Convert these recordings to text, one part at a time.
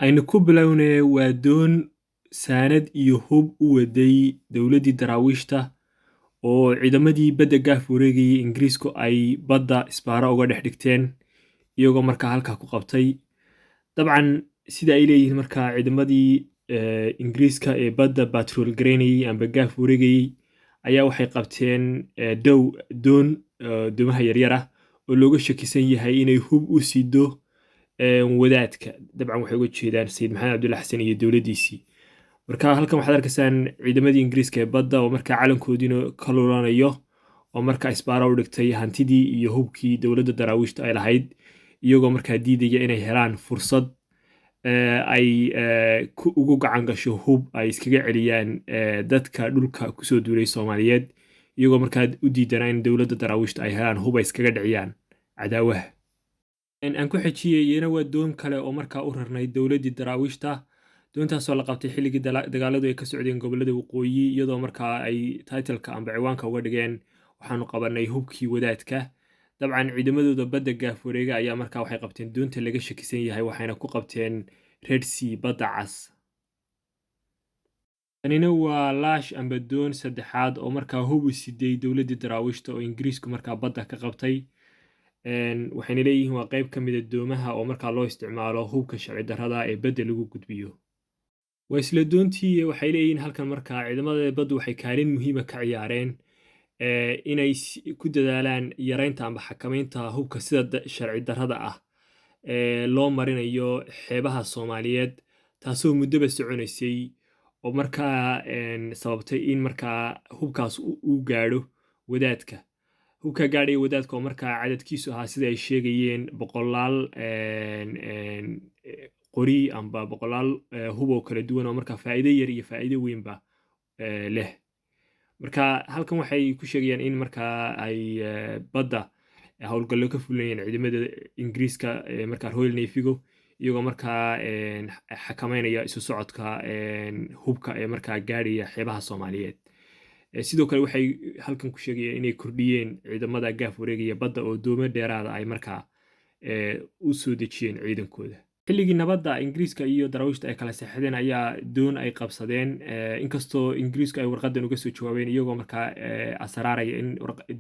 aynu ku bilownay waa doon saanad iyo hub u waday dowladdii daraawiishta oo ciidamadii badda gaaf wareegayay ingiriisku ay badda isbaaro uga dhex dhigteen iyagoo markaa halkaa ku qabtay. dabcan sida ay leeyihiin markaa ciidamadii ingiriiska ee badda batrool garaynayay amba gaaf wareegayay ayaa waxay qabteen doon doomaha yaryar ah oo looga shakisan yahay inay hub u sido wadaadka. dabcan waxay uga jeedaan sayid maxamed cabdulla xasan iyo dowladdiisii. marka halkan waxaad arkaysaan ciidamadii ingiriiska ee badda oo markaa calankoodiina ka lulanayo oo markaa isbaara u dhigtay hantidii iyo hubkii dowladda daraawiishta ay lahayd, iyagoo markaa diidaya inay helaan fursad ay ugu gacan gasho hub ay iskaga celiyaan dadka dhulka kusoo duulay Soomaaliyeed, iyagoo markaa u diidanaa in dowladda daraawiishta ay helaan hub ay iskaga dhiciyaan cadaawaha. aan ku xijiyay iyana waa doon kale oo markaa u rarnay dowladdii daraawiishta. doontaasoo la qabtay xilligii dagaaladu ay ka socdeen gobollada waqooyi, iyadoo markaa ay titleka amba ciwaanka uga dhigeen waxaanu qabanay hubkii wadaadka. dabcan ciidamadooda badda gaaf wareega ayaa markaa waxay qabteen doonta laga shakisan yahay, waxayna ku qabteen Red Sea badda cas. tanina waa laash amba doon saddexaad oo markaa hub u siday dowladdii daraawiishta oo ingiriisku markaa badda ka qabtay. waxayna leeyihiin waa qayb ka mid a doomaha oo markaa loo isticmaalo hubka sharci darrada ee badda lagu gudbiyo. waa isla doontii waxay leeyihiin halkan markaa ciidamada baddu waxay kaalin muhiima ka ciyaareen inay ku dadaalaan yaraynta amba xakamaynta hubka sida sharci darrada ah loo marinayo xeebaha Soomaaliyeed, taasoo muddoba soconaysay oo markaa sababtay in markaa hubkaas uu gaadho wadaadka. hubka gaadhaya wadaadka oo markaa cadadkiisu ahaa sida ay sheegayeen boqolaal qori amba boqolaal hub oo kala duwan oo markaa faa'iido yar iyo faa'iido weynba leh. marka halkan waxay ku sheegayaan in markaa ay badda howlgallo ka fulinayeen ciidamada ingiriiska markaa Royal Navy-gu, iyagoo markaa xakameynaya isu socodka hubka ee markaa gaadhaya xeebaha Soomaaliyeed. sidoo kale waxay halkan ku sheegayaan inay kordhiyeen ciidamada gaaf wareegaya badda oo doomo dheeraada ay markaa u soo dejiyeen ciidankooda. xilligii nabadda ingiriiska iyo daraawiishta ay kala seexdeen ayaa doon ay qabsadeen, inkastoo ingiriisku ay warqadan uga soo jawaabeen iyagoo markaa asraaraya in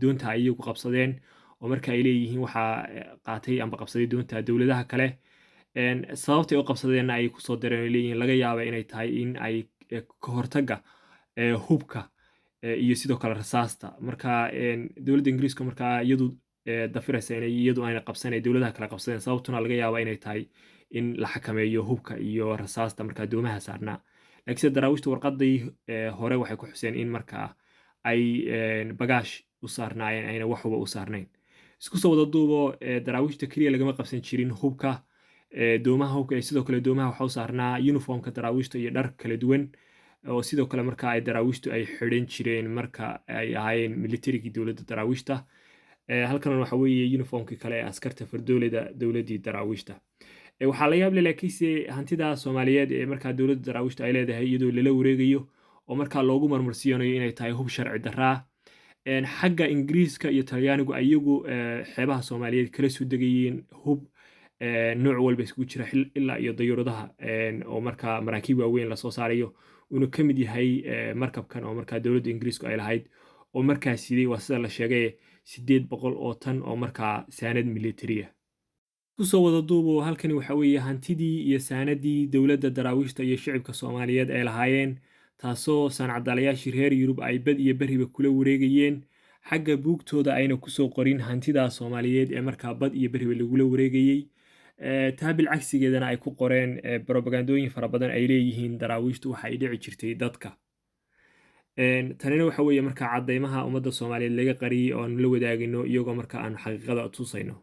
doonta ay iyagu qabsadeen oo marka ay leeyihiin waxaa qaatay amba qabsaday doonta dowladaha kale. sababtay u qabsadeenna ay kusoo dareen oo leeyihiin laga yaaba inay tahay in ay ka hortaga hubka iyo sidoo kale rasaasta. marka dowladda ingiriiska markaa iyadu dafiraysa inay iyadu ayna qabsanay dowladaha kale qabsadeen, sababtuna laga yaaba inay tahay in la xakameeyo hubka iyo rasaasta markaa doomaha saarnaa. laakiin sida daraawiishta warqadii hore waxay ku xuseen in markaa ay bagaash u saarnaayeen ayna wax huba u saarnayn. isku soo wada duubo daraawiishta keliya lagama qabsan jirin hubka, doomaha hubka sidoo kale doomaha waxa u saarnaa uniformka daraawiishta iyo dhar kala duwan oo sidoo kale markaa ay daraawiishtu ay xidhan jireen marka ay ahaayeen militarigii dowladda daraawiishta. halkan waxa weeye uniformkii kale ee askarta fardooleda dowladdii daraawiishta. waxaa la yaab leh laakiinse hantida Soomaaliyeed ee markaa dowladda daraawiishta ay leedahay iyadoo lala wareegayo oo markaa loogu marmarsiinayo inay tahay hub sharci darraa. xagga ingiriiska iyo talyaanigu ayagu xeebaha Soomaaliyeed kala soo degayeen hub nooc walba isugu jira ilaa iyo dayuuradaha oo markaa maraakiib waaweyn lasoo saarayo, uuna ka mid yahay markabkan oo markaa dowladda ingiriisku ay lahayd oo markaa siday waa sida la sheegay 800 oo tan oo markaa saanad militariya. kusoo wada duubo halkani waxa weeye hantidii iyo saanadii dowladda daraawiishta iyo shacabka Soomaaliyeed ay lahaayeen, taasoo sancadaalayaashii reer Yurub ay bad iyo bariba kula wareegayeen. xagga buugtooda ayna kusoo qorin hantida Soomaaliyeed ee markaa bad iyo bariba lagula wareegayay. taabil cagsigeedana ay ku qoreen propagandooyin fara badan ay leeyihiin daraawiishtu waxa ay dhici jirtay dadka. tanina waxa weeye markaa cadeymaha ummadda Soomaaliyeed laga qariyay oo aan la wadaagino iyagoo markaa aan xaqiiqada tusayno.